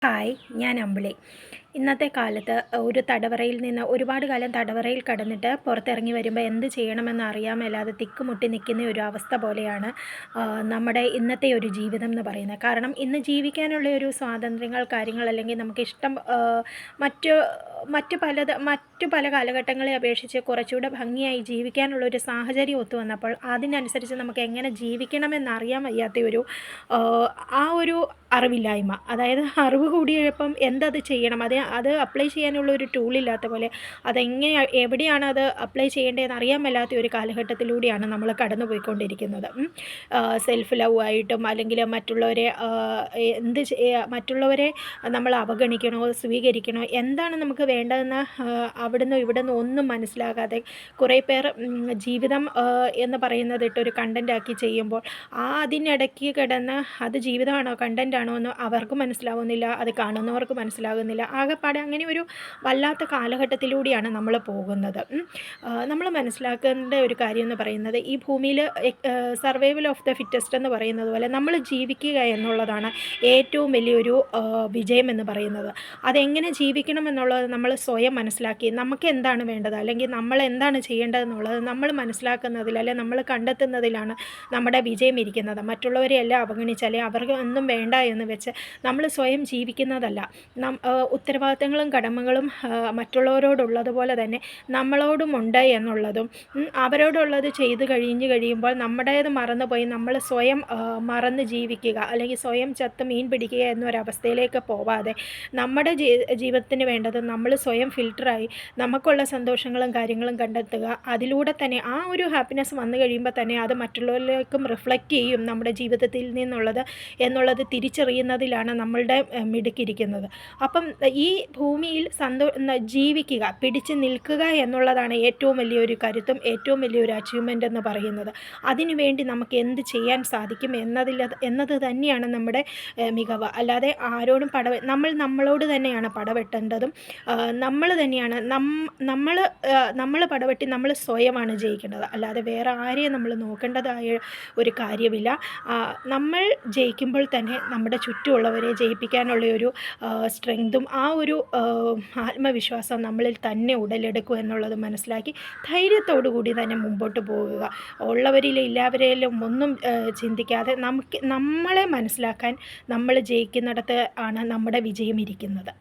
Hi, ഞാൻ അമ്പിളി. ഇന്നത്തെ കാലത്ത് ഒരു തടവറയിൽ നിന്ന് ഒരുപാട് കാലം തടവറയിൽ കടന്നിട്ട് പുറത്തിറങ്ങി വരുമ്പോൾ എന്ത് ചെയ്യണമെന്ന് അറിയാൻ മേലാതെ തിക്കുമുട്ടി നിൽക്കുന്ന ഒരു അവസ്ഥ പോലെയാണ് നമ്മുടെ ഇന്നത്തെ ഒരു ജീവിതം എന്ന് പറയുന്നത്. കാരണം ഇന്ന് ജീവിക്കാനുള്ള ഒരു സ്വാതന്ത്ര്യങ്ങൾ കാര്യങ്ങൾ അല്ലെങ്കിൽ നമുക്കിഷ്ടം മറ്റ് മറ്റു പല കാലഘട്ടങ്ങളെ അപേക്ഷിച്ച് കുറച്ചുകൂടെ ഭംഗിയായി ജീവിക്കാനുള്ളൊരു സാഹചര്യം ഒത്തു വന്നപ്പോൾ അതിനനുസരിച്ച് നമുക്ക് എങ്ങനെ ജീവിക്കണമെന്നറിയാൻ വയ്യാത്ത ഒരു ആ ഒരു അറിവില്ലായ്മ, അതായത് അറിവ് കൂടിയപ്പം എന്തത് ചെയ്യണം, അത് അപ്ലൈ ചെയ്യാനുള്ള ഒരു ടൂളില്ലാത്ത പോലെ അതെങ്ങനെ എവിടെയാണ് അത് അപ്ലൈ ചെയ്യേണ്ടതെന്ന് അറിയാൻ മേലാത്ത ഒരു കാലഘട്ടത്തിലൂടെയാണ് നമ്മൾ കടന്നു പോയിക്കൊണ്ടിരിക്കുന്നത്. സെൽഫ് ലവ് ആയിട്ടും അല്ലെങ്കിൽ മറ്റുള്ളവരെ നമ്മൾ അവഗണിക്കണോ സ്വീകരിക്കണോ എന്താണ് നമുക്ക് വേണ്ടതെന്ന് അവിടുന്ന് ഇവിടുന്ന് ഒന്നും മനസ്സിലാകാതെ കുറേ പേർ ജീവിതം എന്ന് പറയുന്നത് ഇട്ടൊരു കണ്ടൻ്റാക്കി ചെയ്യുമ്പോൾ അതിനിടയ്ക്ക് കിടന്ന് അത് ജീവിതമാണോ കണ്ടൻ്റ് ആണോ എന്ന് അവർക്ക് മനസ്സിലാവുന്നില്ല, അത് കാണുന്നവർക്ക് മനസ്സിലാകുന്നില്ല. ആകെപ്പാടെ അങ്ങനെ ഒരു വല്ലാത്ത കാലഘട്ടത്തിലൂടെയാണ് നമ്മൾ പോകുന്നത്. നമ്മൾ മനസ്സിലാക്കേണ്ട ഒരു കാര്യം എന്ന് പറയുന്നത് ഈ ഭൂമിയിൽ സർവൈവൽ ഓഫ് ദ ഫിറ്റസ്റ്റ് എന്ന് പറയുന്നത് പോലെ നമ്മൾ ജീവിക്കുക എന്നുള്ളതാണ് ഏറ്റവും വലിയൊരു വിജയം എന്ന് പറയുന്നത്. അതെങ്ങനെ ജീവിക്കണം എന്നുള്ളത് നമ്മൾ സ്വയം മനസ്സിലാക്കി നമുക്ക് എന്താണ് വേണ്ടത് അല്ലെങ്കിൽ നമ്മൾ എന്താണ് ചെയ്യേണ്ടതെന്നുള്ളത് നമ്മൾ മനസ്സിലാക്കുന്നതിൽ അല്ലെങ്കിൽ നമ്മൾ കണ്ടെത്തുന്നതിലാണ് നമ്മുടെ വിജയം ഇരിക്കുന്നത്. മറ്റുള്ളവരെ എല്ലാം അവഗണിച്ചാലേ അവർക്ക് ഒന്നും വേണ്ട എന്ന് വെച്ച് നമ്മൾ സ്വയം ജീവിക്കുന്നതല്ല. ഉത്തരവാദിത്തങ്ങളും കടമകളും മറ്റുള്ളവരോടുള്ളതുപോലെ തന്നെ നമ്മളോടുമുണ്ട് എന്നുള്ളതും അവരോടുള്ളത് ചെയ്ത് കഴിയുമ്പോൾ നമ്മുടേത് മറന്നുപോയി നമ്മൾ സ്വയം മറന്ന് ജീവിക്കുക അല്ലെങ്കിൽ സ്വയം ചത്ത് മീൻ പിടിക്കുക എന്നൊരവസ്ഥയിലേക്ക് പോവാതെ നമ്മുടെ ജീവിതത്തിന് വേണ്ടത് നമ്മൾ സ്വയം ഫിൽട്ടറായി നമുക്കുള്ള സന്തോഷങ്ങളും കാര്യങ്ങളും കണ്ടെത്തുക. അതിലൂടെ തന്നെ ആ ഒരു ഹാപ്പിനെസ് വന്നു കഴിയുമ്പോൾ തന്നെ അത് മറ്റുള്ളവരിലേക്കും റിഫ്ലക്റ്റ് ചെയ്യും നമ്മുടെ ജീവിതത്തിൽ എന്നുള്ളത് തിരിച്ചറിയുന്നതിലാണ് നമ്മളുടെ മിടുക്കിരിക്കുന്നത്. അപ്പം ഈ ഭൂമിയിൽ ജീവിക്കുക, പിടിച്ച് നിൽക്കുക എന്നുള്ളതാണ് ഏറ്റവും വലിയൊരു കരുത്തും ഏറ്റവും വലിയൊരു അച്ചീവ്മെൻ്റ് എന്ന് പറയുന്നത്. അതിനുവേണ്ടി നമുക്ക് എന്ത് ചെയ്യാൻ സാധിക്കും എന്നത് തന്നെയാണ് നമ്മുടെ മികവ്. അല്ലാതെ ആരോടും നമ്മളോട് തന്നെയാണ് പടവെട്ടേണ്ടതും നമ്മൾ തന്നെയാണ് നമ്മൾ പടവെട്ടി നമ്മൾ സ്വയമാണ് ജയിക്കേണ്ടത്. അല്ലാതെ വേറെ ആരെയും നമ്മൾ നോക്കേണ്ടതായ ഒരു കാര്യമില്ല. നമ്മൾ ജയിക്കുമ്പോൾ തന്നെ നമ്മുടെ ചുറ്റുമുള്ളവരെ ജയിപ്പിക്കാനുള്ള ഒരു സ്ട്രെങ്തും ആ ഒരു ആത്മവിശ്വാസം നമ്മളിൽ തന്നെ ഉടലെടുക്കും എന്നുള്ളത് മനസ്സിലാക്കി ധൈര്യത്തോടു കൂടി തന്നെ മുമ്പോട്ട് പോകുക. ഉള്ളവരിലും ഇല്ലാവരിലും ഒന്നും ചിന്തിക്കാതെ നമ്മളെ മനസ്സിലാക്കാൻ നമ്മൾ ജയിക്കുന്നിടത്ത് ആണ് നമ്മുടെ വിജയം ഇരിക്കുന്നത്.